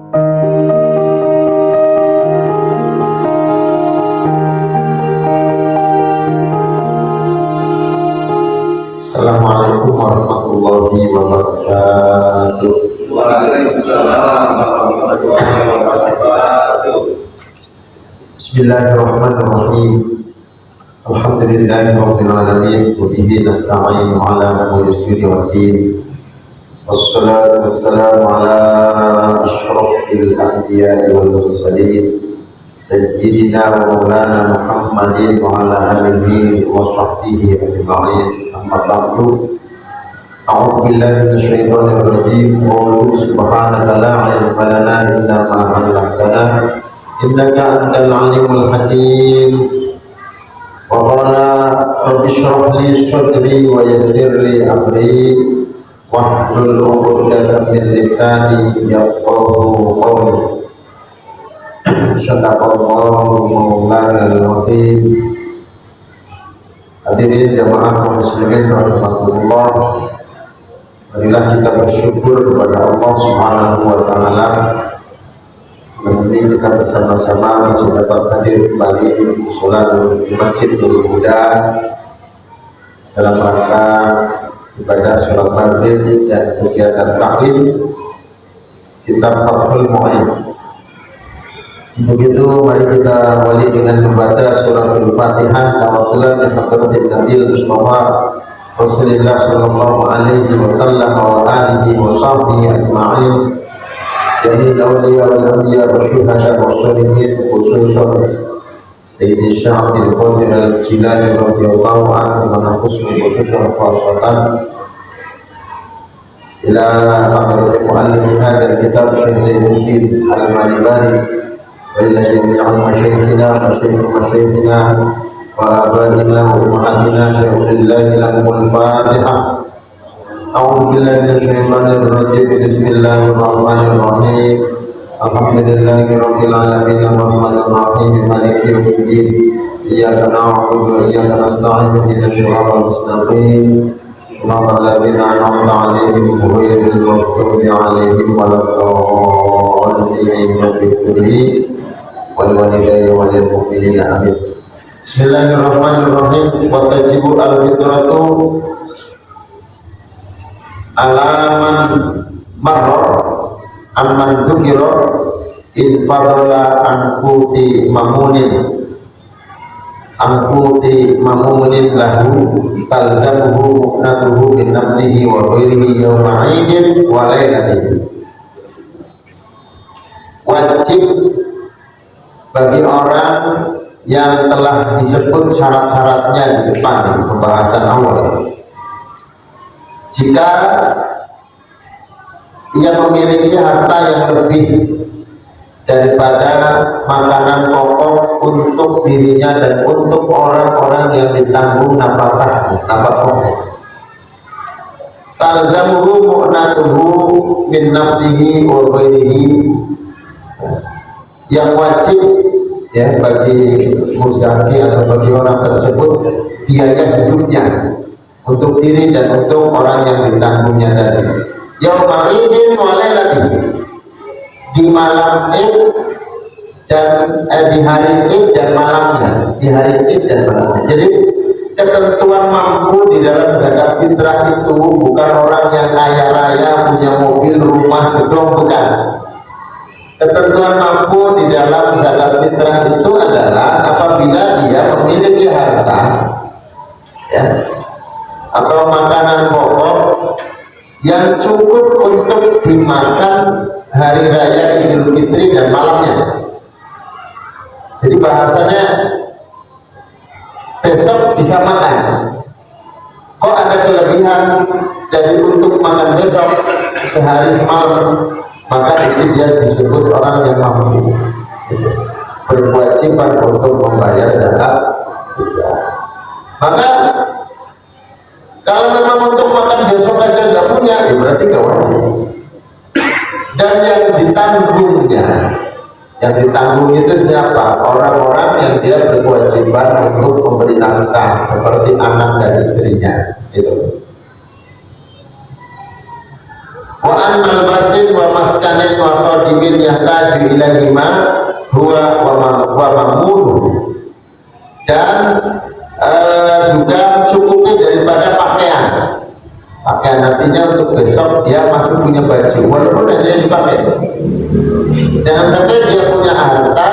Assalamualaikum warahmatullahi wabarakatuh. Waalaikumsalam warahmatullahi wabarakatuh. Bismillahirrahmanirrahim. Alhamdulillahirabbil alamin wa bihi nasta'inu ala umuri dunya waddin. Wassalatu wassalamu ala asyrafil anbiya'i wal mursalin sayyidina wa maulana Muhammadin wa ala alihi wa sahbihi ajma'in. Amma ba'du. A'udzu billahi minasyaitonir rajim. Qul subhanaka la 'ilma lana illa ma 'allamtana innaka antal 'alimul hakim. Wa qala rabbi shrah li sadri wa yassir li amri wahlul 'uqdatam min lisani yafqahu qawli. Sadaqallahu maulana al-azim. Hadirin jamaah kaum muslimin rahimakumullah. Marilah kita bersyukur kepada Allah Subhanahu wa taala. Ini kita bersama-sama masih dapat hadir kembali sholat di Masjid Nurul Huda dalam rangka ibadah sholat maghrib dan kegiatan taklim kitab Fathul Mu'in. Begitu, mari kita awali dengan membaca surah Al-Fatihah tawassulan bi hadratin Nabil Mustafa Rasulullah sallallahu alaihi wasallam wa alihi wa sahbihi ajma'in. Jadi awliya wal anbiya wa syuhada wa sholihin khususan Sayyidi Syekh Abdul Qadir Al-Jilani radhiyallahu anhu wa nafsuhu khususan khasatan ila hadratil muallif hadzal kitab Syekh Zainuddin Al-Malibari wa ila jami'il masyayikhina wa masyayikhina wa abaina wa ummahatina syaikhullah lahumul Fatihah. A'udzu billahi minasyaitonir rajim. Bismillahirrahmanirrahim. Alhamdulillahirabbil alamin arrahmanir rahim maliki yaumiddin. Iyyaka na'budu wa iyyaka nasta'in ihdinas siratal mustaqim. Shiratal ladzina an'amta 'alaihim ghairil maghdubi 'alaihim waladdallin. Wal walidayya wal mu'minina amin. Bismillahirrahmanirrahim. Wa tajibu al-fitratu alaman maror amman dzukira in fadala anquti mamunin lahu talzamuhu muqnatuhu bin nafsihi wa ghairihi yawma 'idin wa lailatihi. Wajib bagi orang yang telah disebut syarat-syaratnya di depan pembahasan awal, jika ia memiliki harta yang lebih daripada makanan pokok untuk dirinya dan untuk orang-orang yang ditanggung nafkahnya, talzamuhu mu'natuhu min nafsihi wa ghairihi, yang wajib ya bagi muzaki atau bagi orang tersebut biaya hidupnya untuk diri dan untuk orang yang ditanggungnya tadi. Yauma idin wa lailatihi, di malam Id dan di hari Id dan malamnya, di hari Id dan malamnya. Jadi ketentuan mampu di dalam zakat fitrah itu bukan orang yang kaya raya punya mobil, rumah, gedung, bukan. Ketentuan mampu di dalam zakat fitrah itu adalah apabila dia memiliki harta ya atau makanan pokok yang cukup untuk dimakan hari raya Idul Fitri dan malamnya. Jadi bahasanya besok bisa makan. Kok ada kelebihan jadi untuk makan besok sehari semalam, maka itu dia disebut orang yang mampu, berkewajiban untuk membayar zakat. Maka kalau memang untuk makan besok aja nggak punya, ya berarti nggak wajib. Dan yang ditanggung itu siapa? Orang-orang yang dia berkewajiban untuk memberi nafkah, seperti anak dan istrinya. Itu. Wa annal basin wa maskanin wa qadimin yahtaju ilaihi ma huwa wa mamunu. Dan juga cukupi daripada pakaian. Pakaian artinya untuk besok dia masih punya baju walaupun hanya yang dipakai. Jangan sampai dia punya harta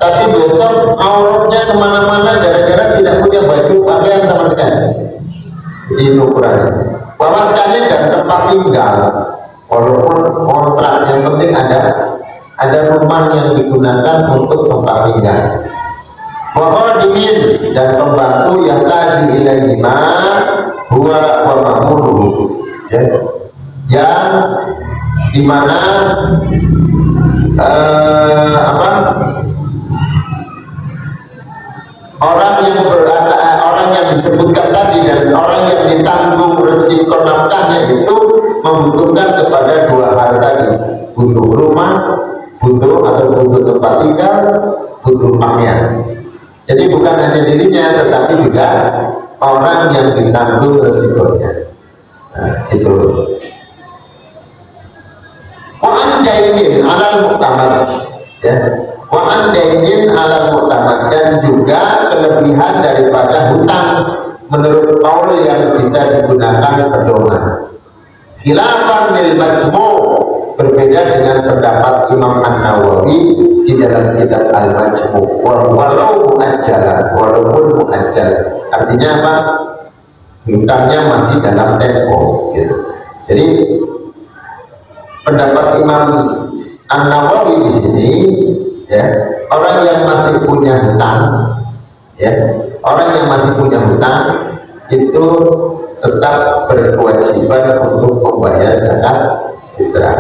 tapi besok auratnya kemana-mana gara-gara tidak punya baju pakaian sama sekali. Ini ukurannya. Wamaskannya dan tempat tinggal, walaupun kontrak, yang penting ada rumah yang digunakan untuk tempat tinggal. Wahodimin dan pembantu yang tadi ilaihi ma huwa wa ma'muluhu, ya, yang dimana orang yang disebutkan tadi dan orang yang ditanggung resiko nafkahnya itu membutuhkan kepada dua hal tadi, butuh rumah, butuh tempat tinggal, butuh pakaian. Jadi bukan hanya dirinya tetapi juga orang yang ditanggung resikonya. Nah, itu. Wa'an dainin alal muktamad, ya. Wa'an dainin alal muktamad, dan juga kelebihan daripada hutang menurut kaul yang bisa digunakan pedoman. Khilafan lil majmu', berbeda dengan pendapat Imam An-Nawawi di dalam kitab Al-Majmu', walaupun muajjal. Artinya apa? Hutangnya masih dalam tempo, gitu. Jadi pendapat Imam An-Nawawi di sini, ya, orang yang masih punya hutang, ya, orang yang masih punya hutang itu tetap berkewajiban untuk membayar zakat fitrah.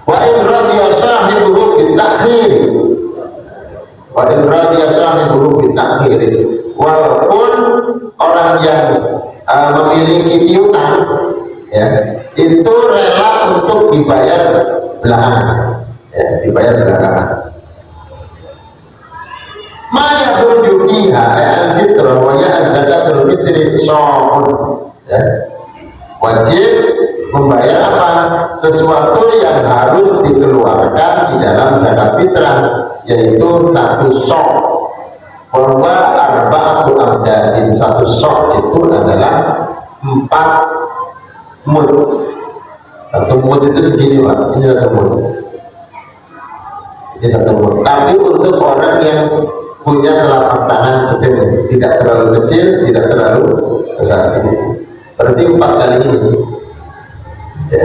Wa in radiya sahibuhu bitakhir, wa in radiya sahibuhu bitakhir, walaupun orang yang memiliki piutang, ya, itu rela untuk dibayar belakangan, ya, dibayar belakangan. Ma yakhruju fiha al-fitrah wa ya zakatul fitri sya'un, ya, wajib membayar apa? Sesuatu yang harus dikeluarkan di dalam zakat fitrah, yaitu satu sok. Bahwa arba'atu amdadin, satu sok itu adalah 4 mud. Satu mud itu segini, Pak. Ini satu mud. Ini satu mud. Tapi untuk orang yang punya telapak tangan sedang, tidak terlalu kecil, tidak terlalu besar, berarti 4 kali ini, ya,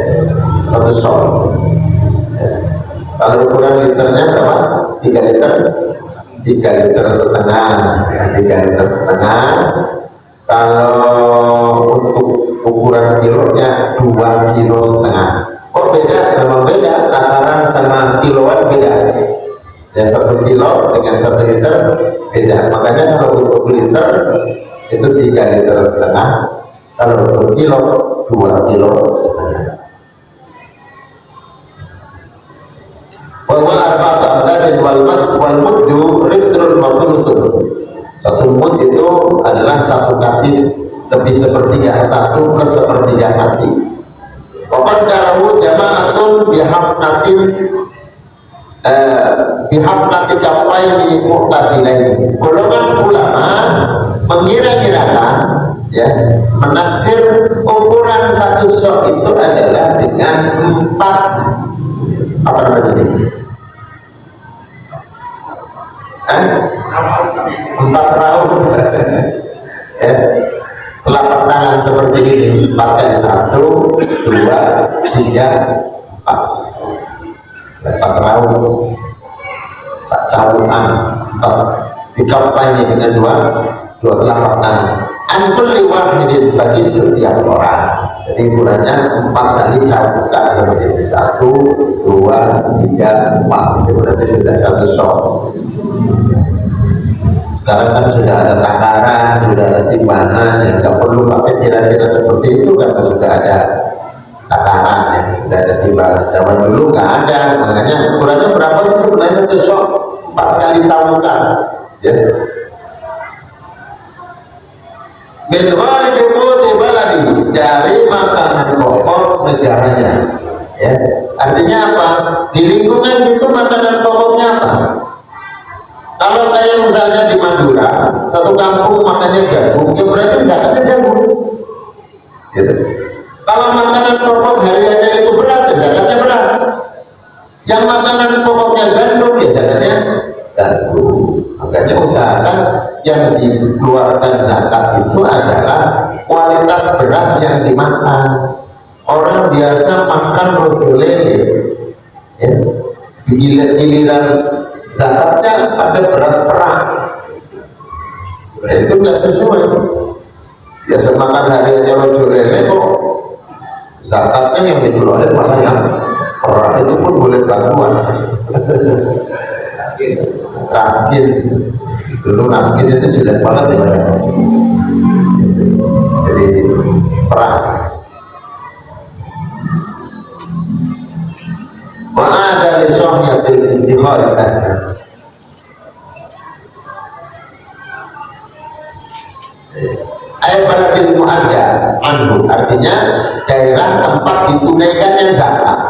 satu sok, ya. Kalau ukuran liternya berapa? 3 liter, 3 liter setengah, ya, 3 liter setengah. Kalau untuk ukuran kilonya 2,5 kilo. Kok beda? Memang beda, takaran sama kiloan beda. Ya, 1 kilo dengan 1 liter beda. Makanya kalau untuk liter itu 3 liter setengah, kalau untuk kilo 2,5 kilo. Bahwa arba'atu amdadin wal muddu litrul mafrusun. Satu mud itu adalah 1 katis lebih sepertiga, 1 plus sepertiga kati. Qaddaru jama'atun bihafnatin bihafnati kafaini mu'tadilaini. Golongan ulama mengira-kirakan, ya, menaksir ukuran satu sok itu adalah dengan 4 apa namanya ini? 4 raun, ya, telapak tangan seperti ini, 4 kali 1, 2, 3, 4. 4 raun, caluan, 4 dikapai dengan 2 telapak tangan. Ankul liwat ini bagi setiap orang. Jadi ukurannya 4 kali cabukan seperti ini, 1, 2, 3, 4. Itu berarti sudah 1 sok. Sekarang kan sudah ada takaran, sudah ada timbangan, ya nggak perlu pakai kira-kira seperti itu karena sudah ada takaran, ya, sudah ada timbangan. Zaman dulu nggak ada, makanya ukurannya berapa sih sebenarnya itu sok? 4 kali cabukan, ya. min ghalibi quti baladi, dari makanan pokok negaranya. Ya, artinya apa? Di lingkungan situ makanan pokoknya apa? Kalau kayak misalnya di Madura, satu kampung makannya jagung, ya berarti zakatnya jagung. Gitu. Kalau makanan pokok hariannya itu beras, ya zakatnya beras. Yang makanan pokoknya gandum, ya zakatnya gandum. Makanya usahakan yang dikeluarkan zakat itu adalah kualitas beras yang dimakan. Orang biasa makan roti lele, ya, giliran zakatnya ada beras perah, nah, itu nggak sesuai. Biasa makan hariannya roti lele kok zakatnya yang dikeluarkan malah yang perah, itu pun boleh bantuan. Raskin dulu, raskin itu jelek banget ya, jadi perah. Ma'ada li sohyatil intihar. Ayat baladil mu'adda anhu, artinya daerah tempat ditunaikannya zakat.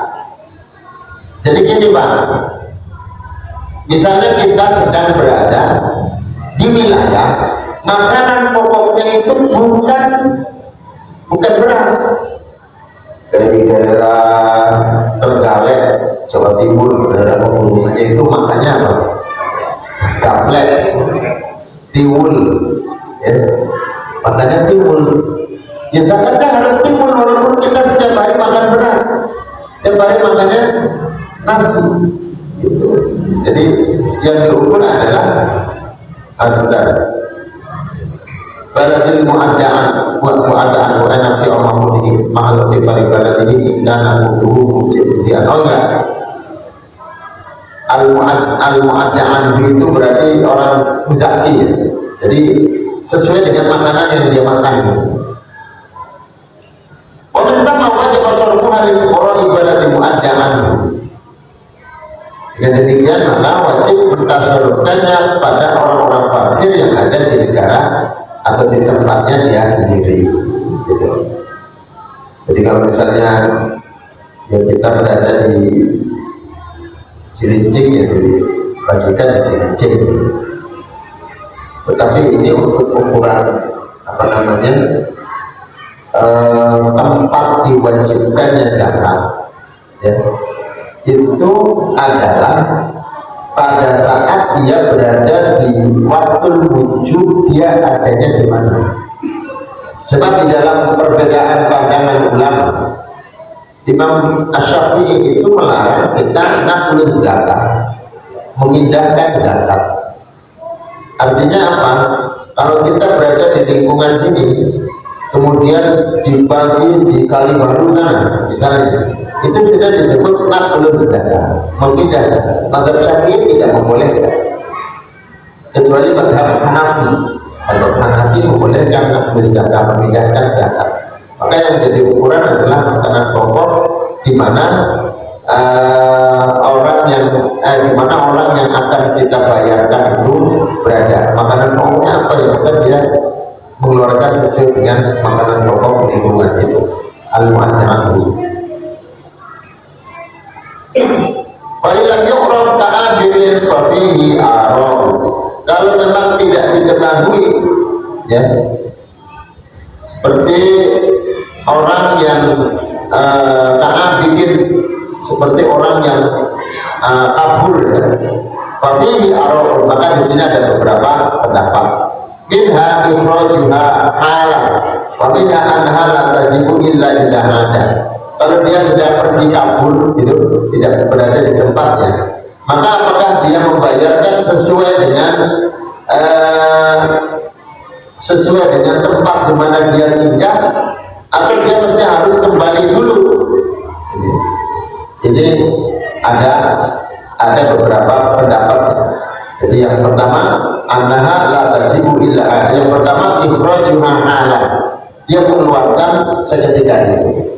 Jadi gini Pak, misalnya kita sedang berada di wilayah makanan pokoknya itu bukan beras. Dari daerah Trenggalek, Jawa Timur, daerah pegunungannya itu makannya apa? Gaplek, tiwul, ya, makanya tiwul. Ya zakatnya harus tiwul, walaupun kita setiap hari makan beras, setiap hari makannya nasi. Gitu. Jadi yang diukur adalah sebentar. Baladil mu'adda'an wa nafsi al-mahmudi ma'alati baladihi indana muduhu mujibzian. Oh enggak, al-mu'adda'an itu berarti orang muzaki, ya? Jadi sesuai dengan makanan yang dia makan. Pemerintah mau wajib masyarakat halim orang ibadah mu'adda'an. Dengan demikian maka wajib bertasarrufkannya pada orang-orang fakir yang ada di negara atau di tempatnya dia sendiri, gitu. Jadi kalau misalnya ya kita berada di Cilincing, ya dibagikan di Cilincing. Tetapi ini untuk ukuran apa namanya, tempat diwajibkannya zakat, ya, itu adalah pada saat dia berada di waktu wujud, dia adanya di mana. Sebab di dalam perbedaan pandangan ulama, Imam Asy-Syafi'i itu melarang kita naqluz zakat, memindahkan zakat. Artinya apa? Kalau kita berada di lingkungan sini, kemudian dibagi di Kalibaru sana misalnya, itu sudah disebut naqluz zakat, memindah zakat. Mazhab Syafi'i tidak membolehkan, kecuali mazhab Hanafi. Atau Hanafi membolehkan naqluz zakat, memindahkan zakat. Maka yang jadi ukuran adalah makanan pokok di mana orang yang akan kita bayarkan itu berada. Makanan pokoknya apa yang akan dia mengeluarkan sesuai dengan makanan pokok lingkungan itu. Al-mu'adda'an. Fa'ilam yu'raf ta'abirin fafihi a'rab. Kalau memang tidak diketahui, ya, seperti orang yang ta'abirin, seperti orang yang kabur, ya, fafihi a'rab, maka di sini ada beberapa pendapat. Minha ikhrajuha halal wa minha anha la tajibu illa idza ada. Kalau dia sudah pergi kabur, itu tidak berada di tempatnya, maka apakah dia membayarkan sesuai dengan tempat di mana dia singgah, atau dia mesti harus kembali dulu? Ini ada beberapa pendapat. Jadi yang pertama, annaha la tajibu illa, yang pertama ikhrajuha halal, dia mengeluarkan seketika itu.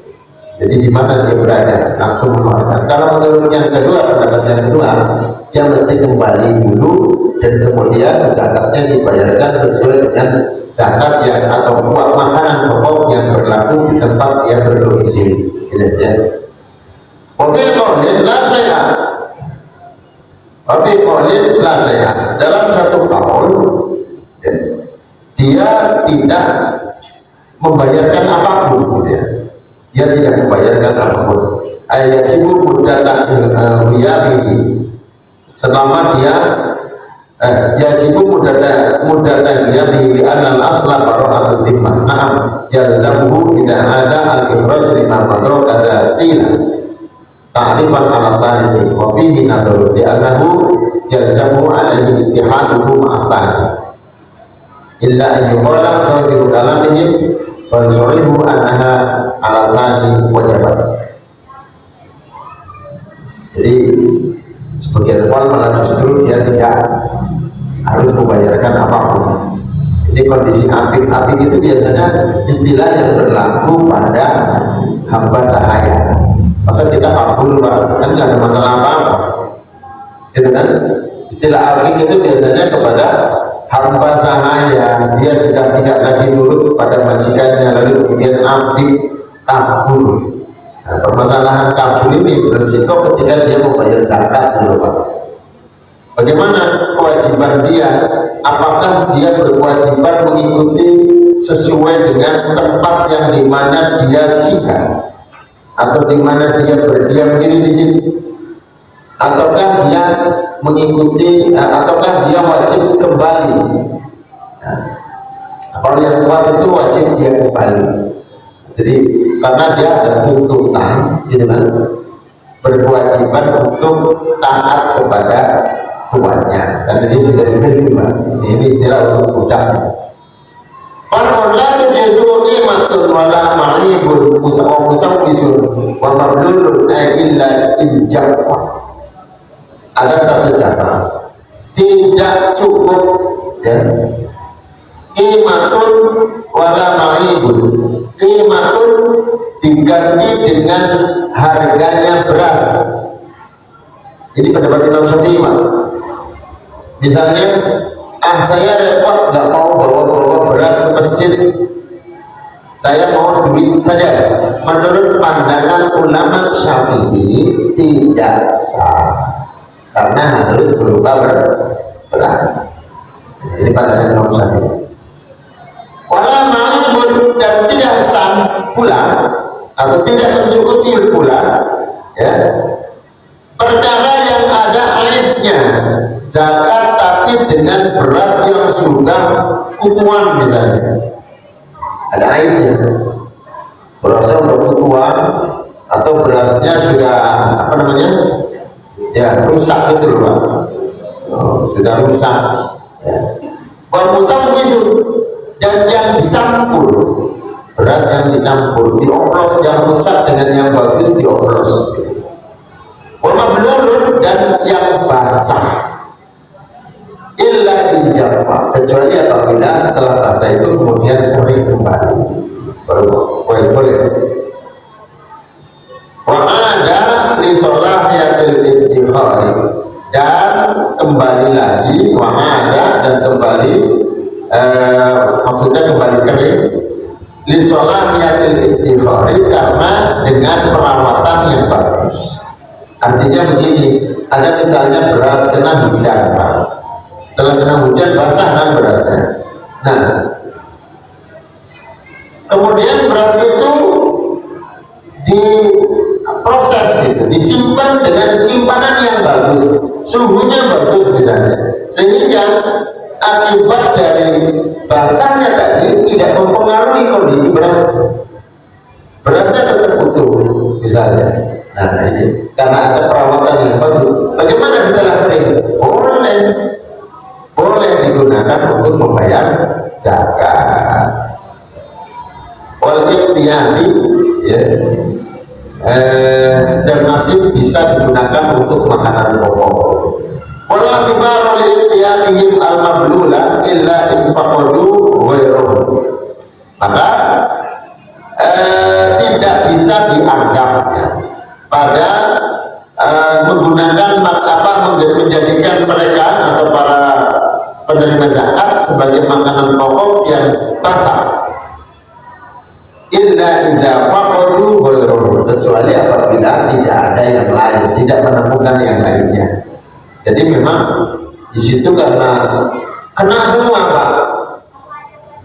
Jadi di mana dia berada langsung mengeluarkan. Kalau menurut yang kedua, pendapat yang kedua, dia mesti kembali dulu dan kemudian zakatnya dibayarkan sesuai dengan zakat yang atau uang makanan pokok yang berlaku di tempat yang berdomisili. Gitu ya. Oke, la saya. Oke, la saya. Dalam satu kaul, ya, dia tidak membayarkan apapun, ya. Dia tidak membayarkan apapun. Ayat ibu mudatan wiyamihi, selama dia yajibu mudatan wiyamihi anal asla bara'atul dhimmah. Na'am yalzamuhu idza ada al-ikhraj lima madra kadatina ta'rifan ala thalisi wa fihi nadhur di annahu yalzamuhu alaihi ittihaduhu ma'athani illa an yuqala dhahiru kalamihim wa yusrihu annaha ala thani wajabat. Jadi sebagian orang malah justru dia tidak harus membayarkan apapun. Jadi kondisi apik itu biasanya istilah yang berlaku pada hamba sahaya. Masa kita kabul kan nggak ada masalah apa-apa, gitu kan? Istilah apik itu biasanya kepada hamba sahaya, dia sudah tidak lagi nurut pada majikannya, lalu kemudian apik kabul. Nah, permasalahan kabul ini berisiko ketika dia membayar zakat, gitu Pak. Bagaimana kewajiban dia? Apakah dia berkewajiban mengikuti sesuai dengan tempat yang dimana dia singgah, atau dimana dia berdiam diri di situ? Ataukah dia mengikuti, ataukah dia wajib kembali? Nah, kalau yang kuat itu wajib dia kembali. Jadi karena dia ada tuntutan, gitu kan, berkewajiban untuk taat kepada tuannya, dan ini sudah diterima. Ini istilah untuk budaknya. Orang lain jazuni matun wala ma'ibun musawwisun wa mablulun illa injafa. Ada satu cara tidak cukup, ya, imatun wala ma'ibun. Imatun diganti dengan harganya beras. Jadi pendapat Imam Syafi'i, misalnya, saya repot nggak mau bawa beras ke masjid, saya mau duit saja. Menurut pandangan ulama Syafi'i tidak sah, karena harus berupa beras. Jadi pandangan Imam Syafi'i. Wala ma'ibun, dan tidak sah pula atau tidak mencukupi pula, ya, perkara yang ada aibnya, zakat tapi dengan beras yang sudah kutuan, misalnya ada aibnya, berasnya sudah kutuan atau berasnya sudah apa namanya, ya, rusak gitu loh Pak. Sudah rusak, ya. Dan yang dicampur, beras yang dicampur, dioplos yang rusak dengan yang bagus, dioplos. Belum, dan yang basah, illa injafa, kecuali apabila setelah basah itu kemudian kering kembali, baru boleh. Wa ada li sholahiyatil ibtikhari, dan kembali lagi, wa ada, dan kembali maksudnya kembali kering, li sholahiyatil ibtikhari, karena dengan perawatan yang bagus. Artinya begini, ada misalnya beras kena hujan, Pak. Setelah kena hujan basah kan berasnya. Nah, kemudian beras itu diproses, gitu, disimpan dengan simpanan yang bagus, suhunya bagus misalnya, sehingga akibat dari basahnya tadi tidak mempengaruhi kondisi beras. Berasnya tetap utuh misalnya. Nah, ini karena ada perawatan yang bagus. Bagaimana setelah kering? Boleh digunakan untuk membayar zakat. Wal ihtiyati, ya, dan masih bisa digunakan untuk makanan pokok. Wala tibaru li ihtiyatihim al-mablula illa infaqadu ghairuhu. Maka tidak bisa dianggapnya pada menggunakan menjadikan mereka atau para penerima zakat sebagai makanan pokok yang basah. Illa idza faqadu ghairuhu, kecuali apabila tidak ada yang lain, tidak menemukan yang lainnya. Jadi memang di situ karena kena semua Pak.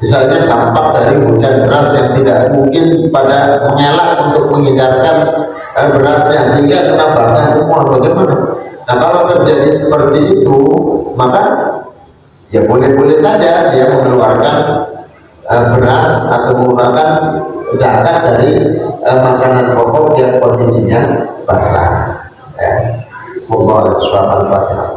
Misalnya dampak dari hujan deras yang tidak mungkin pada mengelak untuk menghindarkan berasnya sehingga kena basah semua, bagaimana? Nah kalau terjadi seperti itu maka ya boleh-boleh saja dia mengeluarkan beras atau mengeluarkan zakat dari makanan pokok yang kondisinya basah. Allah Subhanahu wa taala.